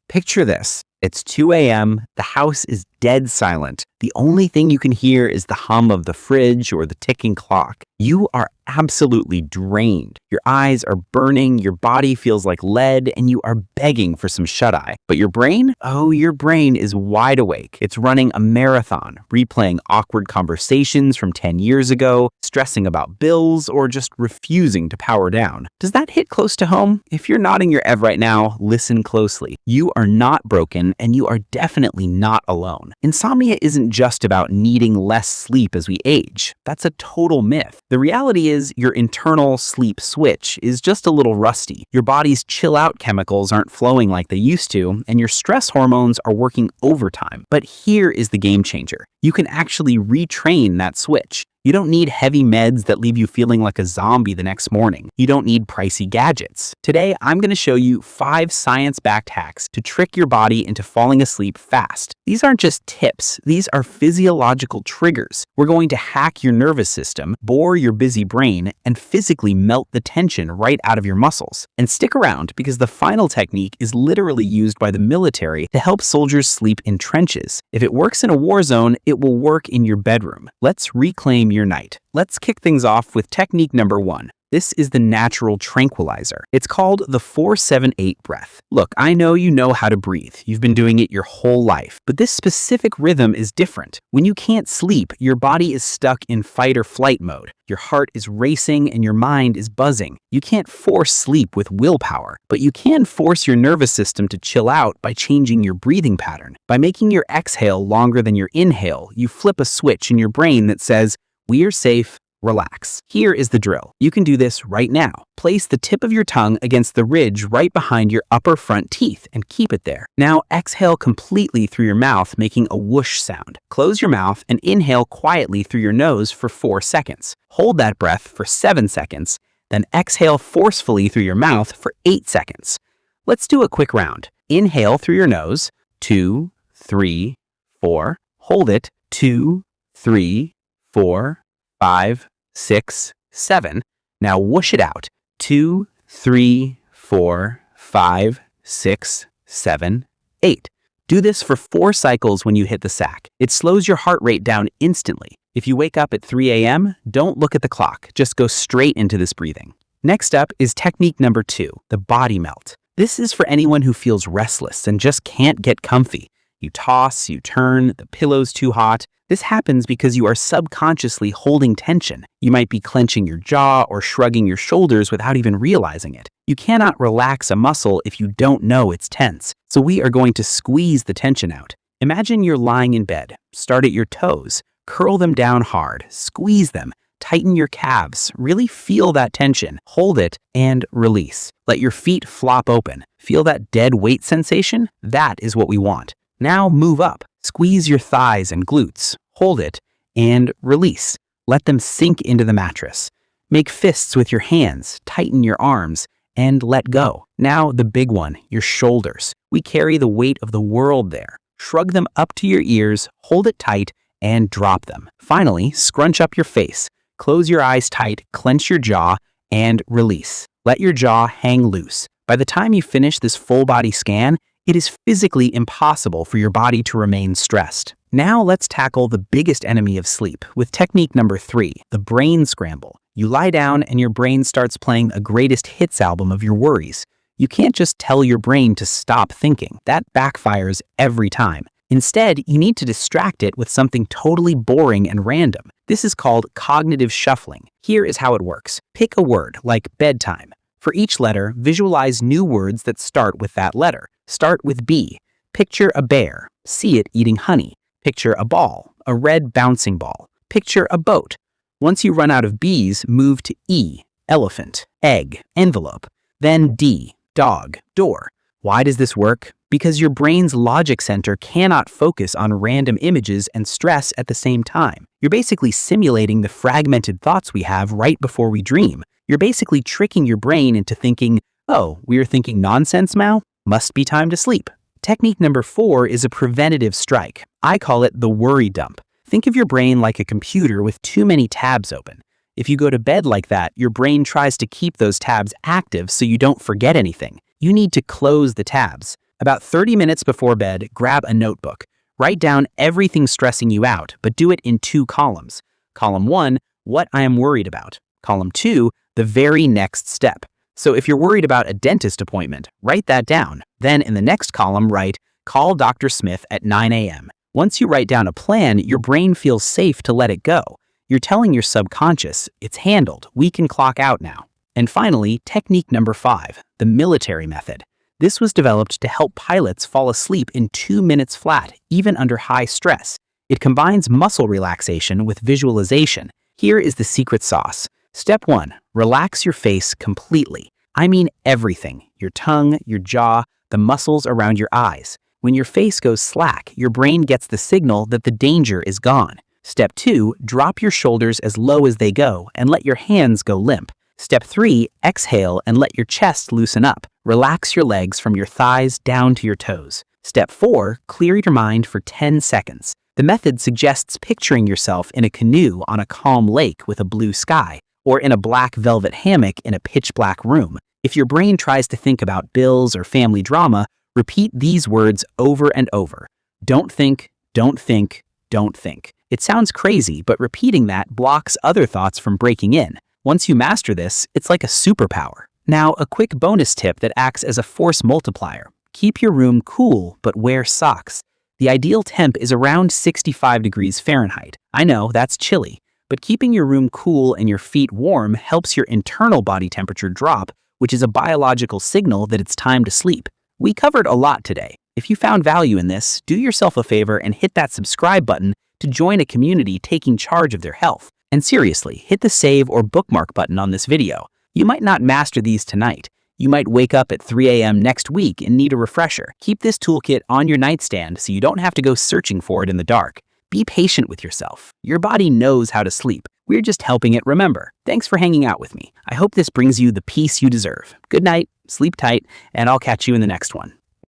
Picture this. It's 2 a.m., the house is dead silent. The only thing you can hear is the hum of the fridge or the ticking clock. You are absolutely drained. Your eyes are burning, your body feels like lead, and you are begging for some shut-eye. But your brain? Oh, your brain is wide awake. It's running a marathon, replaying awkward conversations from 10 years ago, stressing about bills, or just refusing to power down. Does that hit close to home? If you're nodding your head right now, listen closely. You are not broken, and you are definitely not alone. Insomnia isn't just about needing less sleep as we age. That's a total myth. The reality is your internal sleep switch is just a little rusty. Your body's chill-out chemicals aren't flowing like they used to, and your stress hormones are working overtime. But here is the game changer. You can actually retrain that switch. You don't need heavy meds that leave you feeling like a zombie the next morning. You don't need pricey gadgets. Today, I'm going to show you 5 science-backed hacks to trick your body into falling asleep fast. These aren't just tips. These are physiological triggers. We're going to hack your nervous system, bore your busy brain, and physically melt the tension right out of your muscles. And stick around because the final technique is literally used by the military to help soldiers sleep in trenches. If it works in a war zone, it will work in your bedroom. Let's reclaim your night. Let's kick things off with technique number 1. This is the natural tranquilizer. It's called the 4-7-8 breath. Look, I know you know how to breathe. You've been doing it your whole life. But this specific rhythm is different. When you can't sleep, your body is stuck in fight or flight mode. Your heart is racing and your mind is buzzing. You can't force sleep with willpower, but you can force your nervous system to chill out by changing your breathing pattern. By making your exhale longer than your inhale, you flip a switch in your brain that says, "We're safe. Relax." Here is the drill. You can do this right now. Place the tip of your tongue against the ridge right behind your upper front teeth and keep it there. Now exhale completely through your mouth, making a whoosh sound. Close your mouth and inhale quietly through your nose for 4 seconds. Hold that breath for 7 seconds, then exhale forcefully through your mouth for 8 seconds. Let's do a quick round. Inhale through your nose, 2, 3, 4. Hold it, 2, 3, 4, 5, 6, 7. Now whoosh it out. 2, 3, 4, 5, 6, 7, 8. Do this for 4 cycles when you hit the sack. It slows your heart rate down instantly. If you wake up at 3 a.m., don't look at the clock. Just go straight into this breathing. Next up is technique number 2, the body melt. This is for anyone who feels restless and just can't get comfy. You toss, you turn, the pillow's too hot. This happens because you are subconsciously holding tension. You might be clenching your jaw or shrugging your shoulders without even realizing it. You cannot relax a muscle if you don't know it's tense. So we are going to squeeze the tension out. Imagine you're lying in bed. Start at your toes. Curl them down hard. Squeeze them. Tighten your calves. Really feel that tension. Hold it and release. Let your feet flop open. Feel that dead weight sensation? That is what we want. Now move up. Squeeze your thighs and glutes. Hold it and release. Let them sink into the mattress. Make fists with your hands, tighten your arms, and let go. Now the big one, your shoulders. We carry the weight of the world there. Shrug them up to your ears, hold it tight, and drop them. Finally, scrunch up your face. Close your eyes tight, clench your jaw, and release. Let your jaw hang loose. By the time you finish this full body scan, it is physically impossible for your body to remain stressed. Now let's tackle the biggest enemy of sleep with technique number 3, the brain scramble. You lie down and your brain starts playing a greatest hits album of your worries. You can't just tell your brain to stop thinking. That backfires every time. Instead, you need to distract it with something totally boring and random. This is called cognitive shuffling. Here is how it works. Pick a word, like bedtime. For each letter, visualize new words that start with that letter. Start with B. Picture a bear. See it eating honey. Picture a ball, a red bouncing ball. Picture a boat. Once you run out of B's, move to E. Elephant, egg, envelope. Then D. Dog, door. Why does this work? Because your brain's logic center cannot focus on random images and stress at the same time. You're basically simulating the fragmented thoughts we have right before we dream. You're basically tricking your brain into thinking, oh, we are thinking nonsense now? Must be time to sleep. Technique number 4 is a preventative strike. I call it the worry dump. Think of your brain like a computer with too many tabs open. If you go to bed like that, your brain tries to keep those tabs active so you don't forget anything. You need to close the tabs. About 30 minutes before bed, grab a notebook. Write down everything stressing you out, but do it in 2 columns. Column 1, what I am worried about. Column 2, the very next step. So if you're worried about a dentist appointment, write that down. Then in the next column, write, call Dr. Smith at 9 a.m. Once you write down a plan, your brain feels safe to let it go. You're telling your subconscious, it's handled, we can clock out now. And finally, technique number 5, the military method. This was developed to help pilots fall asleep in 2 minutes flat, even under high stress. It combines muscle relaxation with visualization. Here is the secret sauce. Step 1, relax your face completely. I mean everything, your tongue, your jaw, the muscles around your eyes. When your face goes slack, your brain gets the signal that the danger is gone. Step 2, drop your shoulders as low as they go and let your hands go limp. Step 3, exhale and let your chest loosen up. Relax your legs from your thighs down to your toes. Step 4, clear your mind for 10 seconds. The method suggests picturing yourself in a canoe on a calm lake with a blue sky, or in a black velvet hammock in a pitch-black room. If your brain tries to think about bills or family drama, repeat these words over and over. Don't think, don't think, don't think. It sounds crazy, but repeating that blocks other thoughts from breaking in. Once you master this, it's like a superpower. Now, a quick bonus tip that acts as a force multiplier. Keep your room cool, but wear socks. The ideal temp is around 65 degrees Fahrenheit. I know, that's chilly, but keeping your room cool and your feet warm helps your internal body temperature drop, which is a biological signal that it's time to sleep. We covered a lot today. If you found value in this, do yourself a favor and hit that subscribe button to join a community taking charge of their health. And seriously, hit the save or bookmark button on this video. You might not master these tonight. You might wake up at 3 a.m. next week and need a refresher. Keep this toolkit on your nightstand so you don't have to go searching for it in the dark. Be patient with yourself. Your body knows how to sleep. We're just helping it remember. Thanks for hanging out with me. I hope this brings you the peace you deserve. Good night, sleep tight, and I'll catch you in the next one.